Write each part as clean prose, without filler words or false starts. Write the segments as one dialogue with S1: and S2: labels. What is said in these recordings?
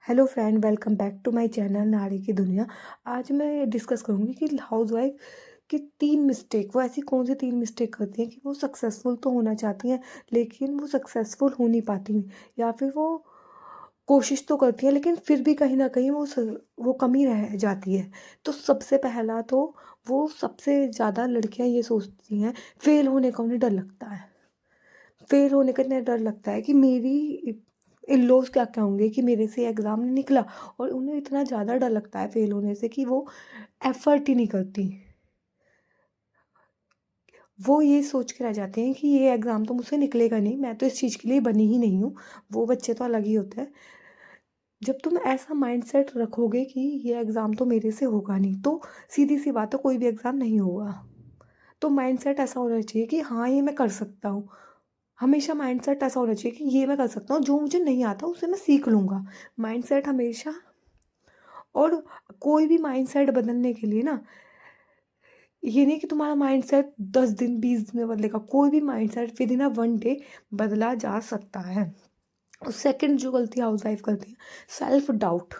S1: Hello friend, welcome back to my channel Nari ki दुनिया। आज मैं डिस्कस करूंगी कि हाउसवाइफ की 3 मिस्टेक, वो ऐसी कौन सी 3 मिस्टेक करती हैं कि वो सक्सेसफुल तो होना चाहती हैं लेकिन वो सक्सेसफुल हो नहीं पाती, या फिर वो कोशिश तो करती हैं लेकिन फिर भी कहीं ना कहीं वो कमी रह जाती है। तो सबसे पहला तो वो सबसे ज़्यादा लड़कियां ये सोचती हैं, फेल होने का उन्हें डर लगता है। फेल होने का इतना डर लगता है कि मेरी इन लॉज क्या कहोगे कि मेरे से एग्ज़ाम नहीं निकला, और उन्हें इतना ज़्यादा डर लगता है फेल होने से कि वो एफर्ट ही नहीं करती। वो ये सोच के रह जाते हैं कि ये एग्ज़ाम तो मुझसे निकलेगा नहीं, मैं तो इस चीज़ के लिए बनी ही नहीं हूँ। वो बच्चे तो अलग ही होते हैं। जब तुम ऐसा माइंडसेट रखोगे कि ये एग्ज़ाम तो मेरे से होगा नहीं, तो सीधी सी बात है, कोई भी एग्ज़ाम नहीं होगा। तो माइंडसेट ऐसा होना चाहिए कि हाँ, ये मैं कर सकता हूँ। हमेशा माइंडसेट ऐसा होना चाहिए कि ये मैं कर सकता हूँ, जो मुझे नहीं आता उसे मैं सीख लूँगा। माइंडसेट हमेशा। और कोई भी माइंडसेट बदलने के लिए ना, ये नहीं कि तुम्हारा माइंडसेट 10 दिन 20 दिन में बदलेगा। कोई भी mindset with in a 1 day बदला जा सकता है। और सेकंड जो गलती हाउस वाइफ करती है, सेल्फ डाउट।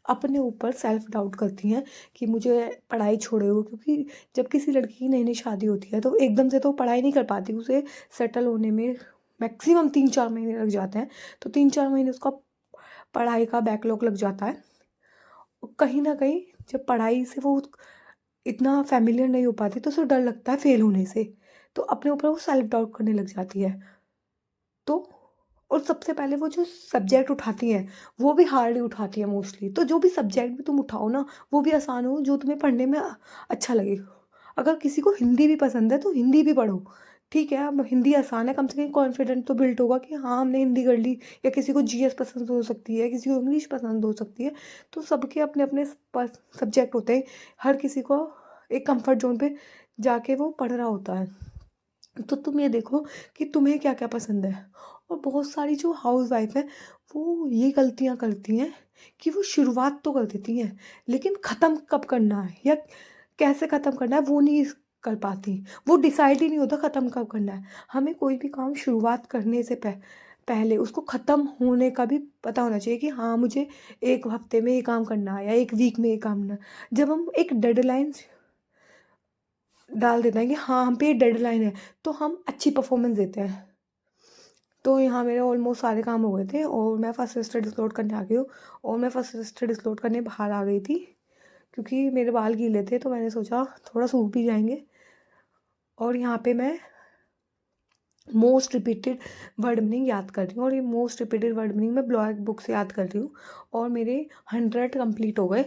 S1: अपने ऊपर सेल्फ डाउट करती हैं कि मुझे पढ़ाई छोड़े हुए, क्योंकि जब किसी लड़की की नई नई शादी होती है तो एकदम से तो पढ़ाई नहीं कर पाती। उसे सेटल होने में मैक्सिमम 3-4 महीने लग जाते हैं। तो 3-4 महीने उसका पढ़ाई का बैकलॉग लग जाता है। कहीं न कहीं जब पढ़ाई से वो इतना फ़ैमिलियर नहीं हो पाती तो उसे डर लगता है फ़ेल होने से। तो अपने ऊपर वो सेल्फ डाउट करने लग जाती है। तो और सबसे पहले वो जो सब्जेक्ट उठाती हैं, वो भी हार्ड ही उठाती हैं मोस्टली। तो जो भी सब्जेक्ट भी तुम उठाओ ना, वो भी आसान हो, जो तुम्हें पढ़ने में अच्छा लगे। अगर किसी को हिंदी भी पसंद है तो हिंदी भी पढ़ो। ठीक है, अब हिंदी आसान है, कम से कम कॉन्फिडेंट तो बिल्ड होगा कि हाँ, हमने हिंदी कर ली। या किसी को जीएस पसंद हो सकती है, किसी को इंग्लिश पसंद हो सकती है। तो सबके अपने-अपने सब्जेक्ट होते हैं। हर किसी को एक कम्फर्ट ज़ोन पे जाके वो पढ़ रहा होता है। तो तुम ये देखो कि तुम्हें क्या-क्या पसंद है। और बहुत सारी जो हाउसवाइफ़ हैं, वो ये गलतियाँ करती हैं कि वो शुरुआत तो कर देती हैं, लेकिन ख़त्म कब करना है या कैसे ख़त्म करना है वो नहीं कर पाती। वो डिसाइड ही नहीं होता ख़त्म कब करना है। हमें कोई भी काम शुरुआत करने से पहले उसको ख़त्म होने का भी पता होना चाहिए कि हाँ, मुझे 1 हफ़्ते में ये काम करना है या 1 वीक में ये काम करना है। जब हम एक डेडलाइन डाल देते हैं कि हाँ, हम पे ये डेडलाइन है, तो हम अच्छी परफ़ॉर्मेंस देते हैं। तो यहाँ मेरे ऑलमोस्ट सारे काम हो गए थे और मैं फर्स्ट सेमेस्टर डिसलोड करने आ गई हूँ। और मैं फर्स्ट सेमेस्टर डिसलोड करने बाहर आ गई थी, क्योंकि मेरे बाल गीले थे, तो मैंने सोचा थोड़ा सूख भी जाएँगे। और यहाँ पे मैं मोस्ट रिपीटेड वर्ड मीनिंग याद कर रही हूँ, और ये मोस्ट रिपीटेड वर्ड मीनिंग मैं ब्लॉग बुक से याद कर रही हूँ। और मेरे 100 कंप्लीट हो गए।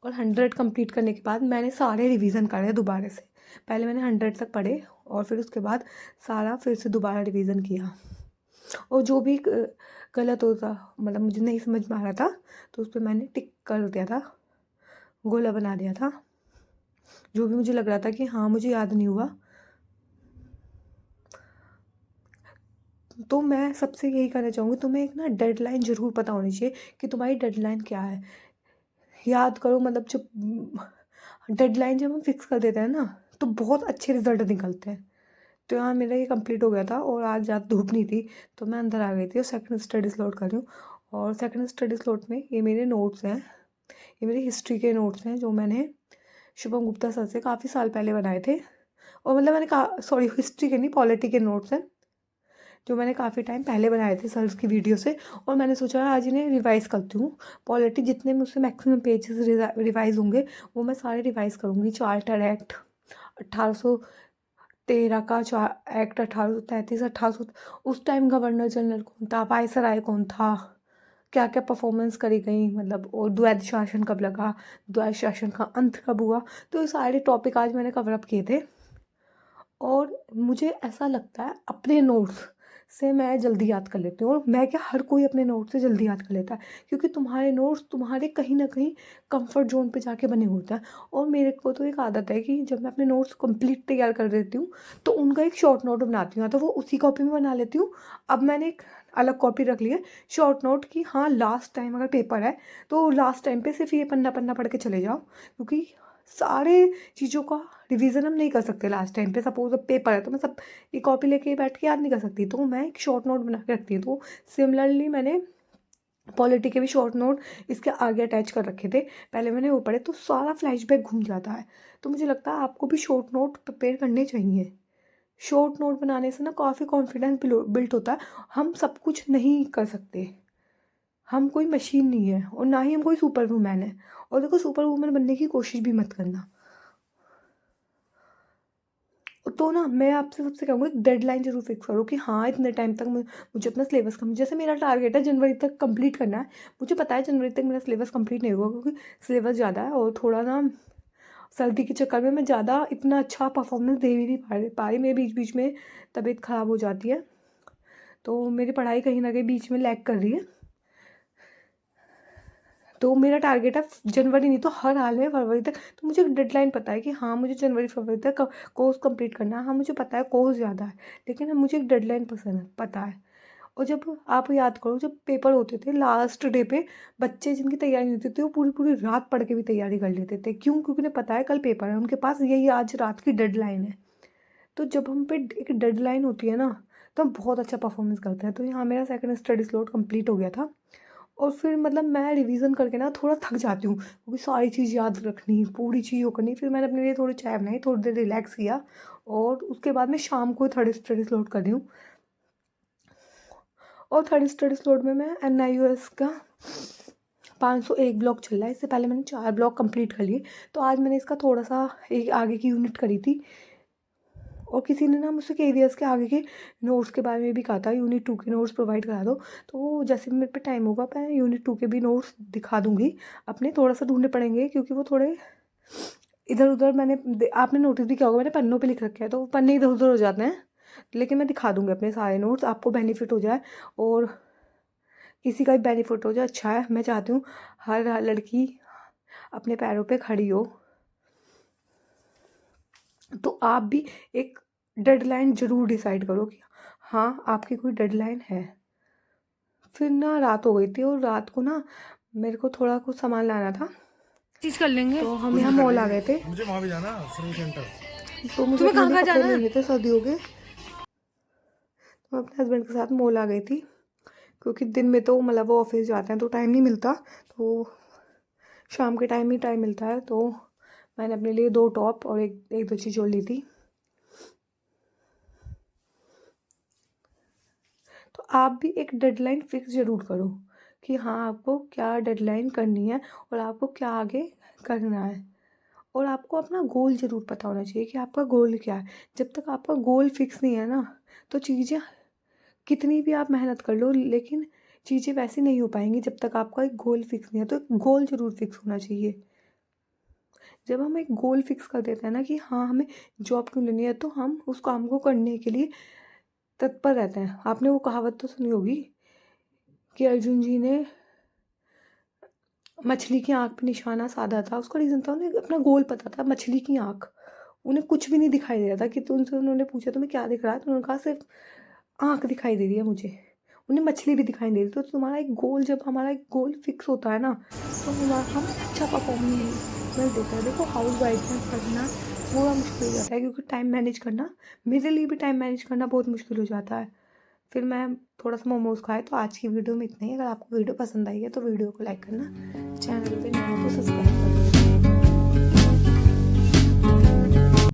S1: और 100 कंप्लीट करने के बाद मैंने सारे रिवीजन करे दोबारा से। पहले मैंने 100 तक पढ़े और फिर उसके बाद सारा फिर से दोबारा रिवीजन किया। और जो भी गलत होता, मतलब मुझे नहीं समझ में आ रहा था, तो उस पे मैंने टिक कर दिया था, गोला बना दिया था। जो भी मुझे लग रहा था कि हाँ, मुझे याद नहीं हुआ, तो मैं सबसे यही कहना चाहूँगी, तुम्हें एक ना डेडलाइन ज़रूर पता होनी चाहिए कि तुम्हारी डेडलाइन क्या है। याद करो, मतलब जब डेडलाइन जब हम फिक्स कर देते हैं ना, तो बहुत अच्छे रिजल्ट निकलते हैं। तो यहाँ मेरा ये कंप्लीट हो गया था और आज ज़्यादा धूप नहीं थी, तो मैं अंदर आ गई थी और सेकंड स्टडी स्लॉट कर रही हूँ। और सेकंड स्टडी स्लॉट में ये मेरे नोट्स हैं। ये मेरी हिस्ट्री के नोट्स हैं, जो मैंने शुभम गुप्ता सर से काफ़ी साल पहले बनाए थे। और मतलब मैंने सॉरी, हिस्ट्री के नहीं, पॉलिटी के नोट्स हैं, जो मैंने काफ़ी टाइम पहले बनाए थे सर की वीडियो से। और मैंने सोचा आज इन्हें रिवाइज़ करती हूँ। पॉलिटी जितने मुझसे मैक्सिमम पेजेस रिवाइज़ होंगे, वो मैं सारे रिवाइज़ करूँगी। चार्टर एक्ट 1813 का एक्ट 1833, 1800, उस टाइम गवर्नर जनरल कौन था, वायसराय कौन था, क्या क्या परफॉर्मेंस करी गई, मतलब, और द्वैध शासन कब लगा, द्वैध शासन का अंत कब हुआ। तो ये सारे टॉपिक आज मैंने कवर अप किए थे। और मुझे ऐसा लगता है अपने नोट्स से मैं जल्दी याद कर लेती हूँ। और मैं क्या, हर कोई अपने नोट्स से जल्दी याद कर लेता है, क्योंकि तुम्हारे नोट्स तुम्हारे कहीं ना कहीं कंफर्ट जोन पे जाके बने होते हैं। और मेरे को तो एक आदत है कि जब मैं अपने नोट्स कंप्लीट तैयार कर देती हूँ, तो उनका एक शॉर्ट नोट बनाती हूँ, तो वो उसी कॉपी में बना लेती हूँ। अब मैंने एक अलग कॉपी रख ली है शॉर्ट नोट की। हाँ, लास्ट टाइम अगर पेपर है तो लास्ट टाइम पे सिर्फ ये पन्ना पन्ना पढ़ के चले जाओ, क्योंकि सारे चीज़ों का रिवीजन हम नहीं कर सकते लास्ट टाइम पे। सपोज अब पेपर है तो मैं सब ये कॉपी लेके बैठ के याद नहीं कर सकती, तो मैं एक शॉर्ट नोट बना के रखती हूँ। तो सिमिलरली मैंने पॉलिटी के भी शॉर्ट नोट इसके आगे अटैच कर रखे थे, पहले मैंने वो पढ़े तो सारा फ्लैशबैक घूम जाता है। तो मुझे लगता है आपको भी शॉर्ट नोट प्रिपेयर करने चाहिए। शॉर्ट नोट बनाने से ना काफ़ी कॉन्फिडेंस बिल्ट होता है। हम सब कुछ नहीं कर सकते, हम कोई मशीन नहीं है और ना ही हम कोई सुपर वूमैन है। और देखो, सुपर वूमन बनने की कोशिश भी मत करना। तो ना मैं आपसे सबसे कहूँगी, एक डेडलाइन जरूर फिक्स करो कि हाँ इतने टाइम तक मुझे अपना सिलेबस जैसे मेरा टारगेट है जनवरी तक कंप्लीट करना है। मुझे पता है जनवरी तक मेरा सिलेबस कंप्लीट नहीं होगा, क्योंकि सिलेबस ज़्यादा है और थोड़ा ना सर्दी के चक्कर में मैं ज़्यादा इतना अच्छा परफॉर्मेंस दे भी नहीं पा रही। मेरे बीच बीच में तबीयत ख़राब हो जाती है, तो मेरी पढ़ाई कहीं ना कहीं बीच में लैग कर रही है। तो मेरा टारगेट है जनवरी नहीं तो हर हाल में फरवरी तक। तो मुझे डेडलाइन पता है कि हाँ मुझे जनवरी फरवरी तक कोर्स कंप्लीट करना है। हाँ मुझे पता है कोर्स ज़्यादा है, लेकिन मुझे एक डेडलाइन पसंद है, पता है। और जब आप याद करो, जब पेपर होते थे लास्ट डे पे, बच्चे जिनकी तैयारी नहीं होती थी वो पूरी पूरी रात पढ़ के भी तैयारी कर लेते थे। क्यों? क्योंकि उन्हें पता है कल पेपर है, उनके पास यही आज रात की डेडलाइन है। तो जब हम पे एक डेडलाइन होती है ना, तो हम बहुत अच्छा परफॉर्मेंस करते हैं। तो यहाँ मेरा सेकंड स्टडी स्लॉट कंप्लीट हो गया था। और फिर मतलब मैं रिवीजन करके ना थोड़ा थक जाती हूँ, क्योंकि सारी चीज़ याद रखनी, पूरी चीज़ वो करनी। फिर मैंने अपने लिए थोड़ी चाय बनाई, थोड़ी देर रिलैक्स किया, और उसके बाद मैं शाम को थर्ड स्टडी स्लॉट कर रही हूँ। और थर्ड स्टडी स्लॉट में मैं NIOS का 501 ब्लॉक चल रहा है। इससे पहले मैंने 4 ब्लॉक कंप्लीट कर लिए। तो आज मैंने इसका थोड़ा सा एक आगे की यूनिट करी थी, और किसी ने ना मुझसे KVS के आगे के नोट्स के बारे में भी कहा था, यूनिट 2 के नोट्स प्रोवाइड करा दो। तो जैसे भी मेरे पे टाइम होगा मैं यूनिट 2 के भी नोट्स दिखा दूँगी। अपने थोड़ा सा ढूंढने पड़ेंगे, क्योंकि वो थोड़े इधर उधर आपने नोटिस भी किया होगा, मैंने पन्नों पे लिख रखे हैं, तो वो पन्ने इधर उधर हो जाते हैं। लेकिन मैं दिखा दूँगी अपने सारे नोट्स, आपको बेनिफिट हो जाए और किसी का भी बेनिफिट हो जाए, अच्छा है। मैं चाहती हूँ हर लड़की अपने पैरों पे खड़ी हो। तो आप भी एक डेडलाइन ज़रूर डिसाइड करो कि हाँ आपकी कोई डेडलाइन है। फिर ना रात हो गई थी, और रात को ना मेरे को थोड़ा कुछ सामान लाना था,
S2: चीज कर लेंगे।
S1: तो हम यहाँ मॉल आ गए थे।
S3: मुझे वहाँ भी जाना सर्विस सेंटर।
S1: तो मुझे
S2: तुम्हें
S1: अपने
S2: कहाँ
S1: लिए
S2: कहाँ
S1: कपड़े
S2: जाना है?
S1: लेने थे सर्दियों के। तो मैं अपने हस्बैंड के साथ मॉल आ गई थी, क्योंकि दिन में तो मतलब वो ऑफिस जाते हैं तो टाइम नहीं मिलता, तो शाम के टाइम ही टाइम मिलता है। तो मैंने अपने लिए 2 टॉप और एक दो चीज़ और ली थी। तो आप भी एक डेडलाइन फिक्स ज़रूर करो कि हाँ आपको क्या डेडलाइन करनी है और आपको क्या आगे करना है। और आपको अपना गोल ज़रूर पता होना चाहिए कि आपका गोल क्या है। जब तक आपका गोल फिक्स नहीं है ना, तो चीज़ें कितनी भी आप मेहनत कर लो, लेकिन चीज़ें वैसी नहीं हो पाएंगी जब तक आपका एक गोल फिक्स नहीं है। तो एक गोल ज़रूर फिक्स होना चाहिए। जब हम एक गोल फिक्स कर देते हैं ना कि हाँ हमें जॉब क्यों लेनी है, तो हम उस काम को करने के लिए तत्पर रहते हैं। आपने वो कहावत तो सुनी होगी कि अर्जुन जी ने मछली की आँख पे निशाना साधा था। उसका रीज़न था, उन्हें अपना गोल पता था, मछली की आँख। उन्हें कुछ भी नहीं दिखाई दे रहा था। कि तो उनसे उन्होंने पूछा तुम्हें क्या दिख रहा है, तो उन्होंने कहा सिर्फ आँख दिखाई दे रही है मुझे। उन्हें मछली भी दिखाई नहीं दे रही। तो तुम्हारा एक गोल, जब हमारा एक गोल फिक्स होता है ना, तो हम अच्छा परफॉर्मेंस देते हैं। देखो हाउस वाइफ में करना थोड़ा मुश्किल हो जाता है, क्योंकि टाइम मैनेज करना, मेरे लिए भी टाइम मैनेज करना बहुत मुश्किल हो जाता है। फिर मैं थोड़ा सा मोमोज़ खाए। तो आज की वीडियो में इतना ही। अगर आपको वीडियो पसंद आई है तो वीडियो को लाइक करना, चैनल पे नए हो तो सब्सक्राइब